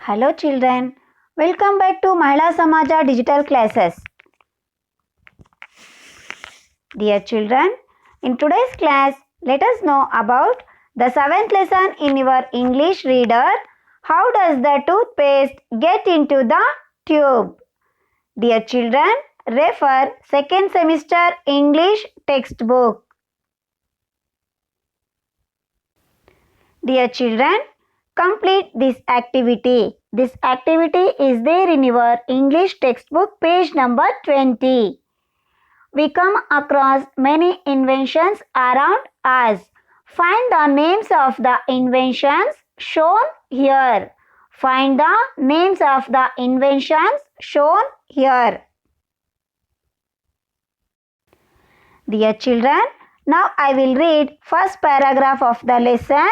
Hello children, welcome back to Mahila Samaja digital classes. Dear children, in today's class, let us know about the 7th lesson in your English reader. How does the toothpaste get into the tube? Dear children, refer 2nd semester English textbook. Dear children, complete this activity. This activity is there in your English textbook page number 20. We come across many inventions around us. Find the names of the inventions shown here. Find the names of the inventions shown here. Dear children, now I will read first paragraph of the lesson.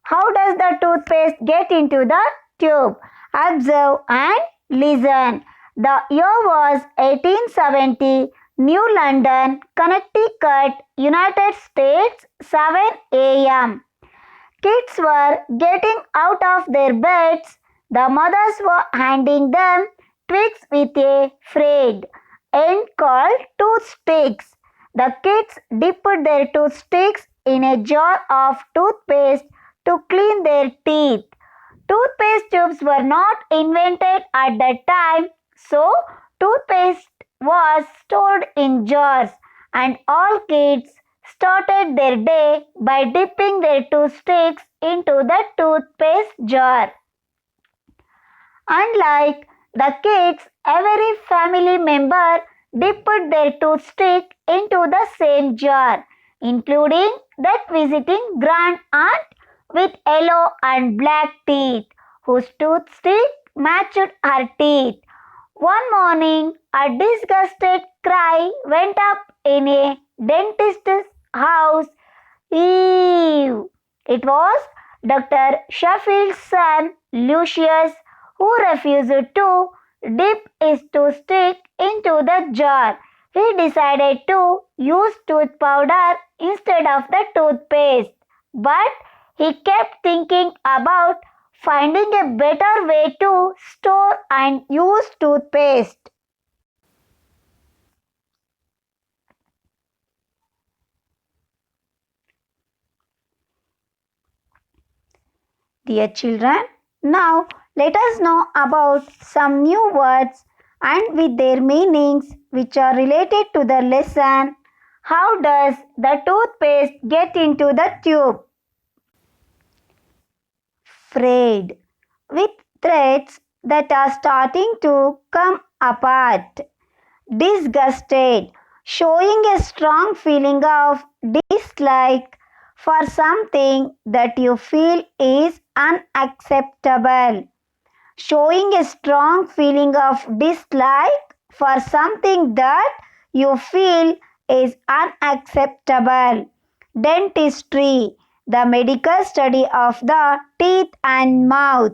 How does the toothpaste get into the tube? Observe and listen. The year was 1870. New London, Connecticut, United States, 7 a.m. Kids were getting out of their beds. The mothers were handing them twigs with a frayed end called toothsticks. The kids dipped their toothsticks in a jar of toothpaste to clean their teeth. Toothpaste tubes were not invented at that time, so toothpaste was stored in jars, and all kids started their day by dipping their toothsticks into the toothpaste jar. Unlike the kids, every family member dipped their toothstick into the same jar, including that visiting grand-aunt with yellow and black teeth, whose toothstick matched her teeth. One morning, a disgusted cry went up in a dentist's house. Ew! It was Dr. Sheffield's son, Lucius, who refused to dip his toothstick into the jar. He decided to use tooth powder instead of the toothpaste. But he kept thinking about finding a better way to store and use toothpaste. Dear children, now let us know about some new words and with their meanings which are related to the lesson. How does the toothpaste get into the tube? Frayed, with threads that are starting to come apart. Disgusted, showing a strong feeling of dislike for something that you feel is unacceptable. Showing a strong feeling of dislike for something that you feel is unacceptable. Dentistry, the medical study of the teeth and mouth.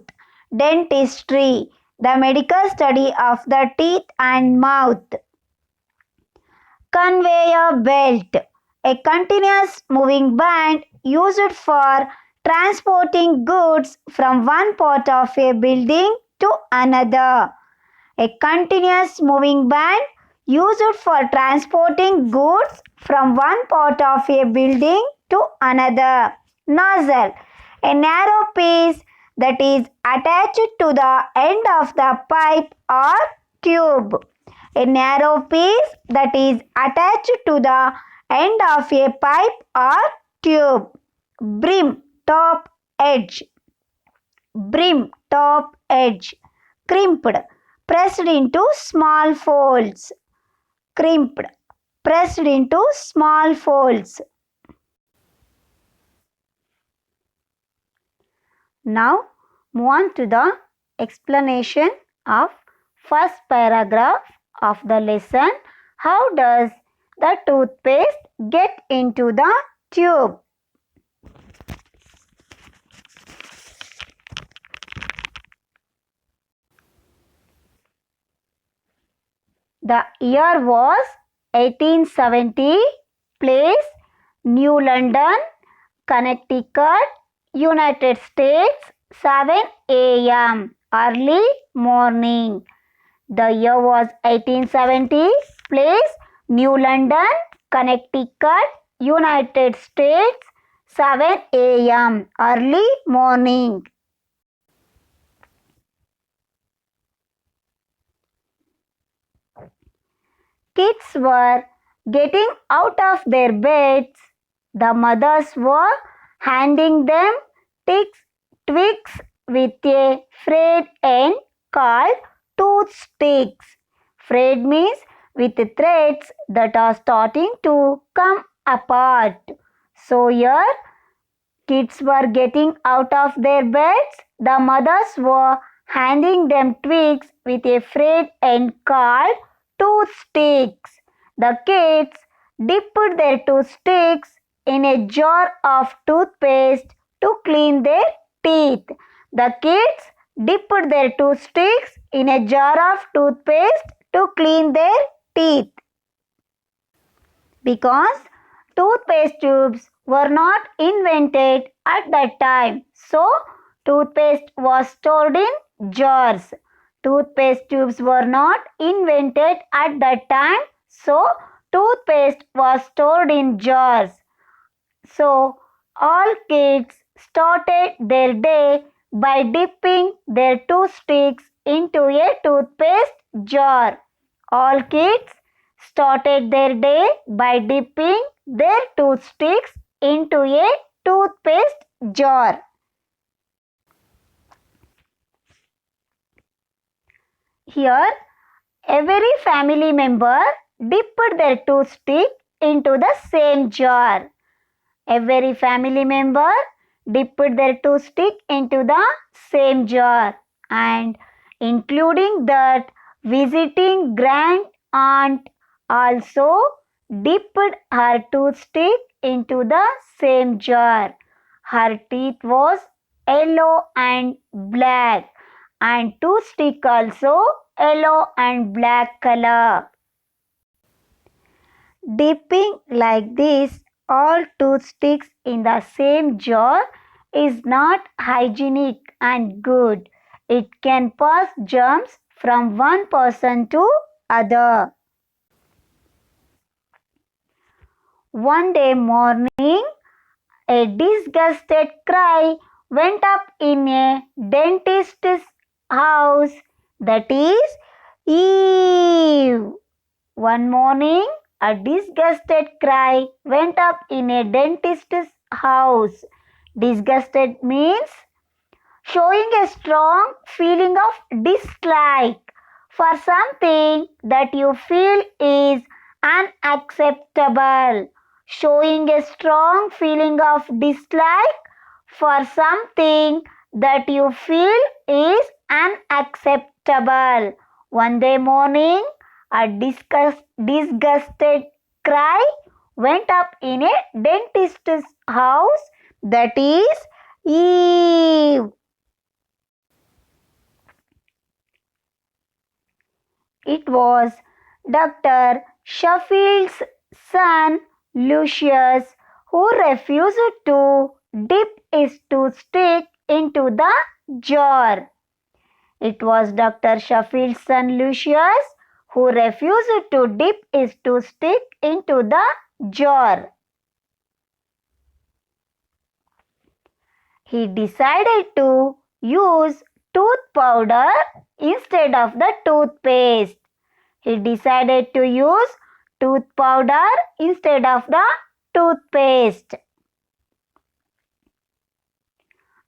Dentistry, the medical study of the teeth and mouth. Conveyor belt, a continuous moving band used for transporting goods from one part of a building to another. A continuous moving band used for transporting goods from one part of a building to another. Nozzle, a narrow piece that is attached to the end of the pipe or tube. A narrow piece that is attached to the end of a pipe or tube. Brim, top edge. Brim, top edge. Crimped, pressed into small folds. Crimped, pressed into small folds. Now move on to the explanation of first paragraph of the lesson. How does the toothpaste get into the tube? The year was 1870. Place, New London, Connecticut, United States, 7 a.m. early morning. The year was 1870. Place New London, Connecticut, United States. 7 a.m. early morning. Kids were getting out of their beds. The mothers were handing them twigs with a frayed end called toothsticks. Frayed means with threads that are starting to come apart. So here, kids were getting out of their beds. The mothers were handing them twigs with a frayed end called toothsticks. The kids dipped their toothsticks in a jar of toothpaste to clean their teeth. The kids dipped their toothsticks in a jar of toothpaste to clean their teeth. Because toothpaste tubes were not invented at that time, so toothpaste was stored in jars. Toothpaste tubes were not invented at that time, so toothpaste was stored in jars. So all kids started their day by dipping their toothsticks into a toothpaste jar. All kids started their day by dipping their toothsticks into a toothpaste jar. Here, every family member dipped their toothstick into the same jar. Every family member dipped their toothstick into the same jar, and including that, visiting grand aunt also dipped her toothstick into the same jar. Her teeth was yellow and black, and toothstick also yellow and black color. Dipping like this all toothsticks in the same jar is not hygienic and good. It can pass germs from one person to other. One day morning, a disgusted cry went up in a dentist's house, that is, Eve. One morning, a disgusted cry went up in a dentist's house. Disgusted means showing a strong feeling of dislike for something that you feel is unacceptable. Showing a strong feeling of dislike for something that you feel is unacceptable. One day morning, a disgusted cry went up in a dentist's house, that is, Eve. It was Dr. Sheffield's son Lucius who refused to dip his toothstick into the jar. It was Dr. Sheffield's son Lucius who refused to dip his toothstick into the jar. He decided to use tooth powder instead of the toothpaste. He decided to use tooth powder instead of the toothpaste.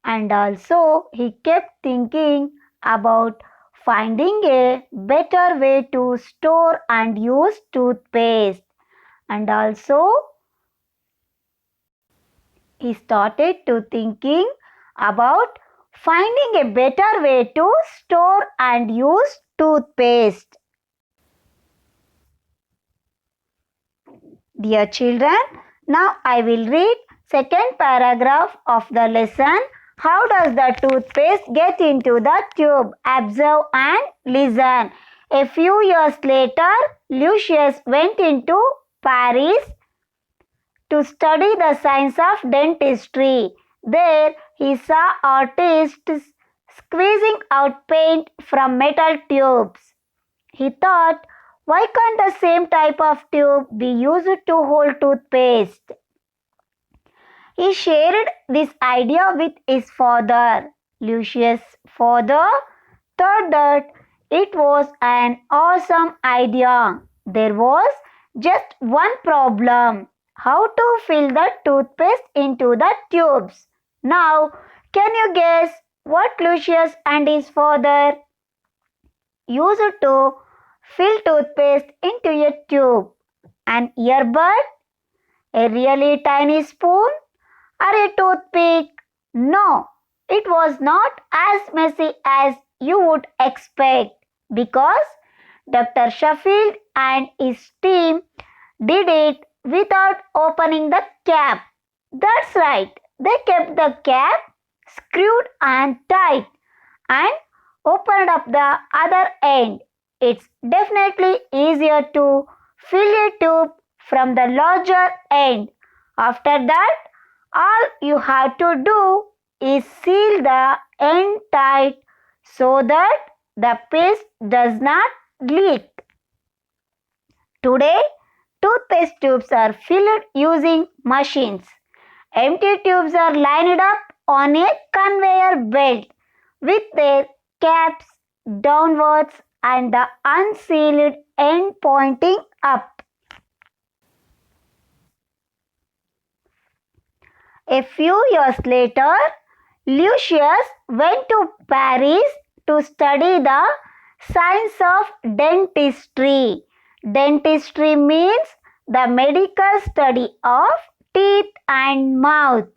And also he kept thinking about finding a better way to store and use toothpaste. And also he started to thinking about finding a better way to store and use toothpaste. Dear children, now I will read second paragraph of the lesson. How does the toothpaste get into the tube? Observe and listen. A few years later, Lucius went into Paris to study the science of dentistry. There he saw artists squeezing out paint from metal tubes. He thought, why can't the same type of tube be used to hold toothpaste? He shared this idea with his father. Lucius' father thought that it was an awesome idea. There was just one problem: how to fill the toothpaste into the tubes. Now, can you guess what Lucius and his father used to fill toothpaste into a tube? An earbud? A really tiny spoon? Or a toothpick? No, it was not as messy as you would expect, because Dr. Sheffield and his team did it without opening the cap. That's right, they kept the cap screwed and tight and opened up the other end. It's definitely easier to fill a tube from the larger end. After that, all you have to do is seal the end tight so that the paste does not leak. Today, toothpaste tubes are filled using machines. Empty tubes are lined up on a conveyor belt with their caps downwards and the unsealed end pointing up. A few years later, Lucius went to Paris to study the science of dentistry. Dentistry means the medical study of teeth and mouth.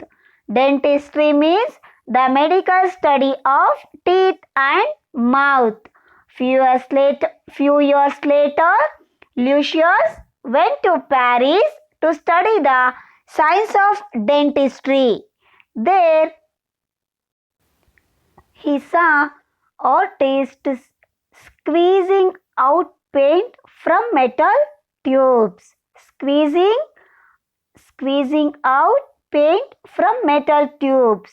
Dentistry means the medical study of teeth and mouth. Few years later, Lucius went to Paris to study the science of dentistry. There, he saw artists squeezing out paint from metal tubes. Squeezing out paint from metal tubes.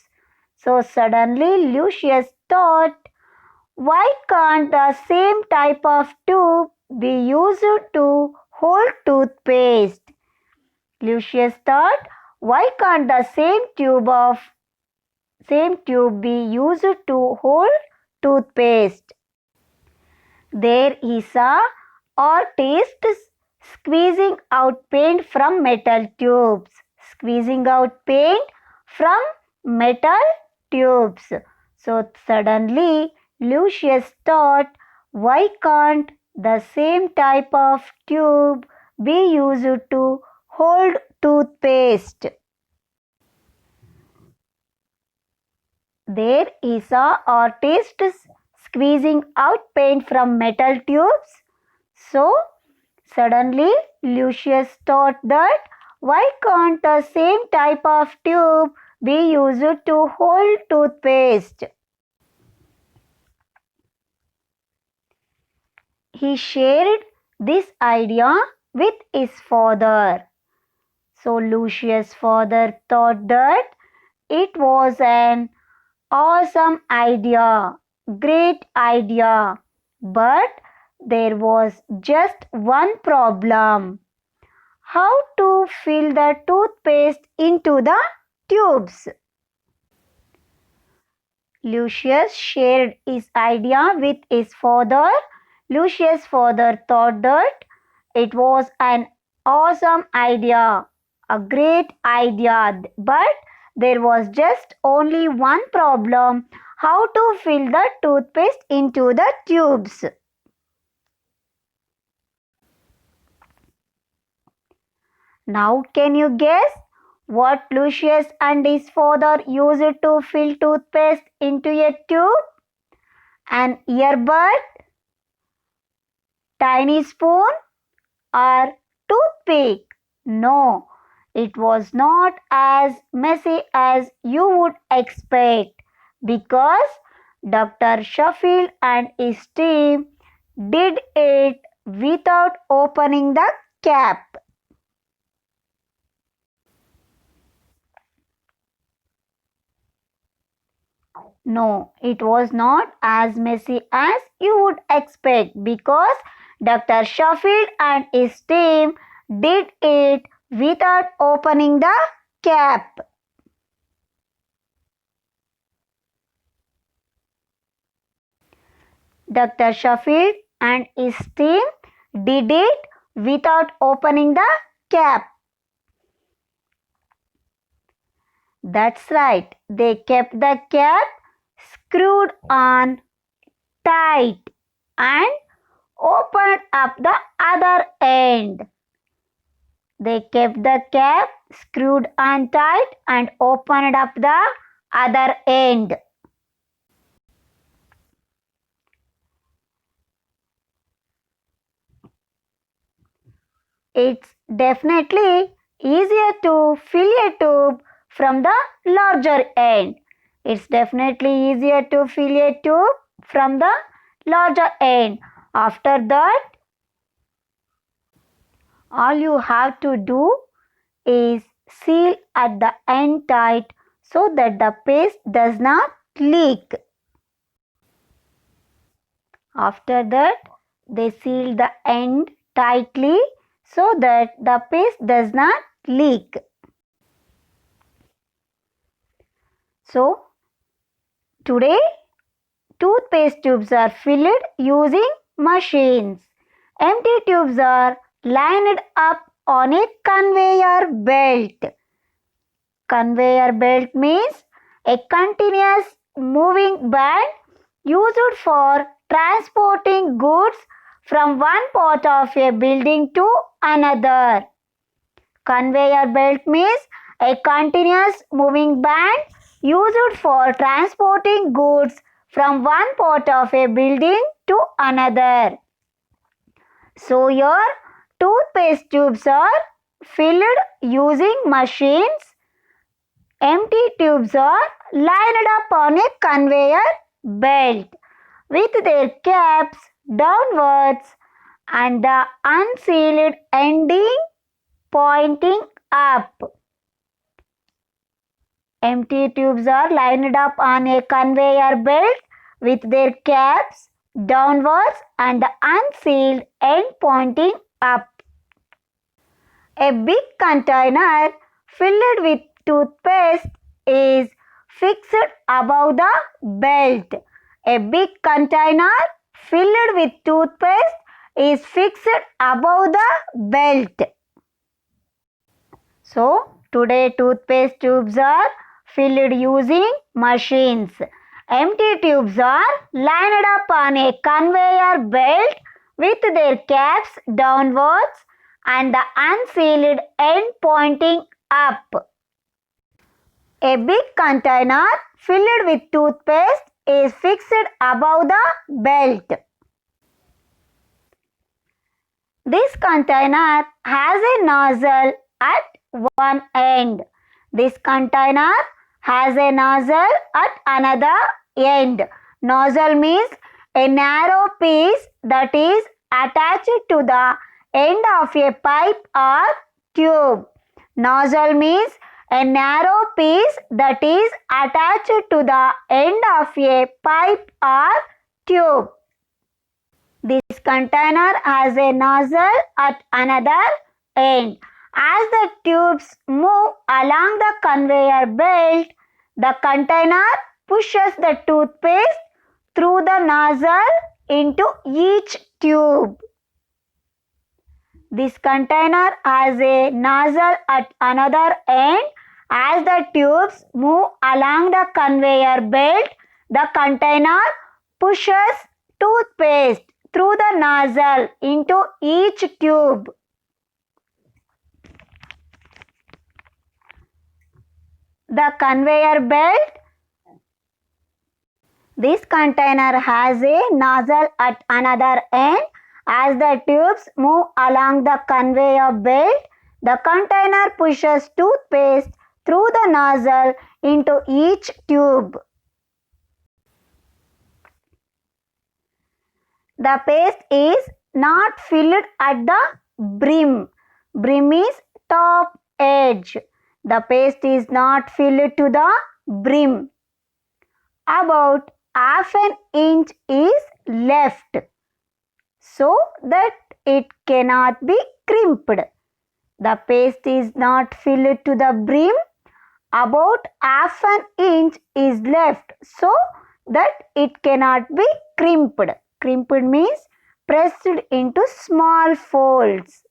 So suddenly Lucius thought, why can't the same type of tube be used to hold toothpaste? Lucius thought, why can't the same tube be used to hold toothpaste? There he saw artists squeezing out paint from metal tubes. Squeezing out paint from metal tubes. So suddenly Lucius thought, why can't the same type of tube be used to hold toothpaste? There he saw artists squeezing out paint from metal tubes. So suddenly Lucius thought that, why can't the same type of tube be used to hold toothpaste? He shared this idea with his father. So Lucius' father thought that it was an awesome idea, great idea, but there was just one problem: how to fill the toothpaste into the tubes. Lucius shared his idea with his father. Lucius' father thought that it was an awesome idea, a great idea, but there was just only one problem: how to fill the toothpaste into the tubes. Now can you guess what Lucius and his father used to fill toothpaste into a tube? An earbud, tiny spoon, or toothpick? No, it was not as messy as you would expect, because Dr. Sheffield and his team did it without opening the cap. No, it was not as messy as you would expect because Dr. Sheffield and his team did it without opening the cap. Dr. Sheffield and his team did it without opening the cap. That's right. They kept the cap screwed on tight and opened up the other end. They kept the cap screwed on tight and opened up the other end. It's definitely easier to fill a tube from the larger end. It's definitely easier to fill a tube from the larger end. After that, all you have to do is seal at the end tight so that the paste does not leak. After that, they seal the end tightly so that the paste does not leak. So, today toothpaste tubes are filled using machines. Empty tubes are lined up on a conveyor belt. Conveyor belt means a continuous moving band used for transporting goods from one part of a building to another. Conveyor belt means a continuous moving band used for transporting goods from one part of a building to another. So your toothpaste tubes are filled using machines. Empty tubes are lined up on a conveyor belt with their caps downwards and the unsealed ending pointing up. Empty tubes are lined up on a conveyor belt with their caps downwards and the unsealed end pointing up. A big container filled with toothpaste is fixed above the belt. A big container filled with toothpaste is fixed above the belt. So, today toothpaste tubes are filled using machines. Empty tubes are lined up on a conveyor belt with their caps downwards and the unsealed end pointing up. A big container filled with toothpaste is fixed above the belt. This container has a nozzle at one end. This container has a nozzle at another end. Nozzle means a narrow piece that is attached to the end of a pipe or tube. Nozzle means a narrow piece that is attached to the end of a pipe or tube. This container has a nozzle at another end. As the tubes move along the conveyor belt, the container pushes the toothpaste through the nozzle into each tube. This container has a nozzle at another end. As the tubes move along the conveyor belt, the container pushes toothpaste through the nozzle into each tube. The conveyor belt. This container has a nozzle at another end. As the tubes move along the conveyor belt, the container pushes toothpaste through the nozzle into each tube. The paste is not filled at the brim. Brim is top edge. The paste is not filled to the brim. about half an inch is left so that it cannot be crimped. The paste is not filled to the brim. About half an inch is left so that it cannot be crimped. Crimped means pressed into small folds.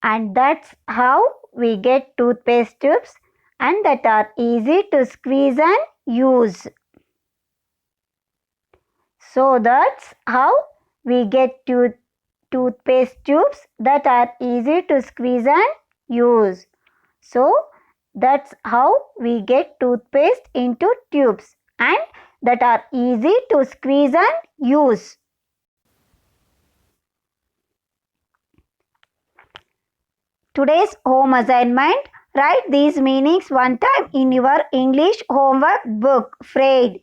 And that's how we get toothpaste tubes and that are easy to squeeze and use. So that's how we get toothpaste tubes that are easy to squeeze and use. So that's how we get toothpaste into tubes and that are easy to squeeze and use. Today's home assignment, write these meanings one time in your English homework book, Frayed,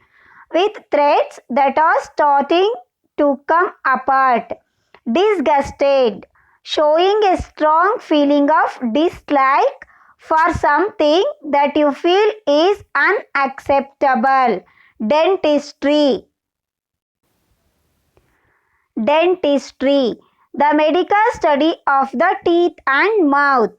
with threads that are starting to come apart. Disgusted, showing a strong feeling of dislike for something that you feel is unacceptable. Dentistry. Dentistry, the medical study of the teeth and mouth.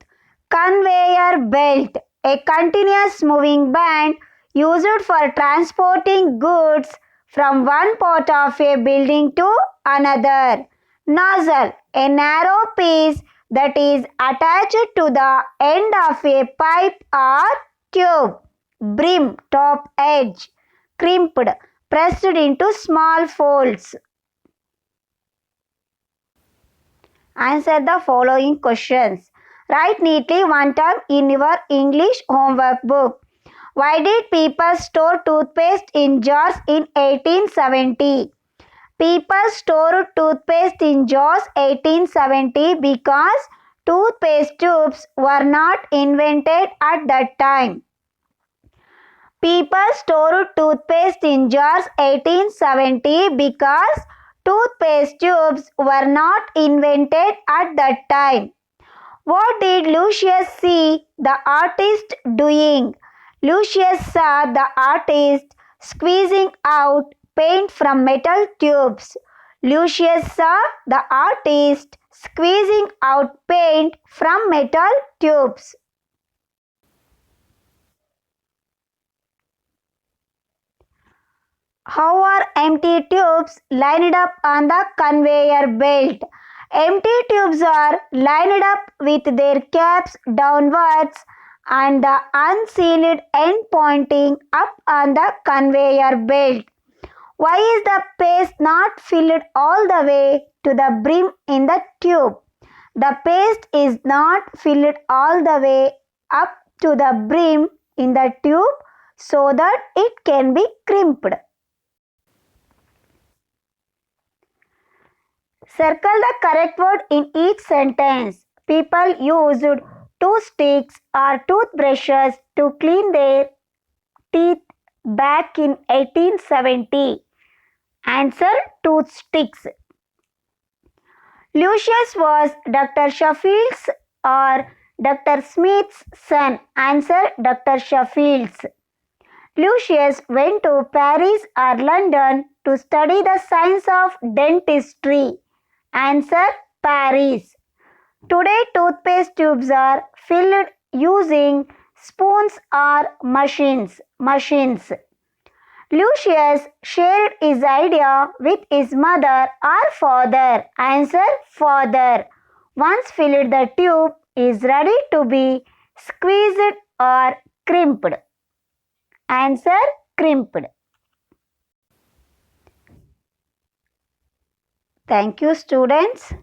Conveyor belt, a continuous moving band used for transporting goods from one part of a building to another. Nozzle, a narrow piece that is attached to the end of a pipe or tube. Brim, top edge. Crimped, pressed into small folds. Answer the following questions. Write neatly one term in your English homework book. Why did people store toothpaste in jars in 1870? People stored toothpaste in jars 1870 because toothpaste tubes were not invented at that time. People stored toothpaste in jars 1870 because toothpaste tubes were not invented at that time. What did Lucius see the artist doing? Lucius saw the artist squeezing out paint from metal tubes. Lucius saw the artist squeezing out paint from metal tubes. How are empty tubes lined up on the conveyor belt? Empty tubes are lined up with their caps downwards and the unsealed end pointing up on the conveyor belt. Why is the paste not filled all the way to the brim in the tube? The paste is not filled all the way up to the brim in the tube so that it can be crimped. Circle the correct word in each sentence. People used toothsticks or toothbrushes to clean their teeth back in 1870. Answer, toothsticks. Lucius was Dr. Sheffield's or Dr. Smith's son. Answer, Dr. Sheffield's. Lucius went to Paris or London to study the science of dentistry. Answer, Paris. Today, toothpaste tubes are filled using spoons or machines. Lucius shared his idea with his mother or father. Answer, father. Once filled, the tube is ready to be squeezed or crimped. Answer, crimped. Thank you, students.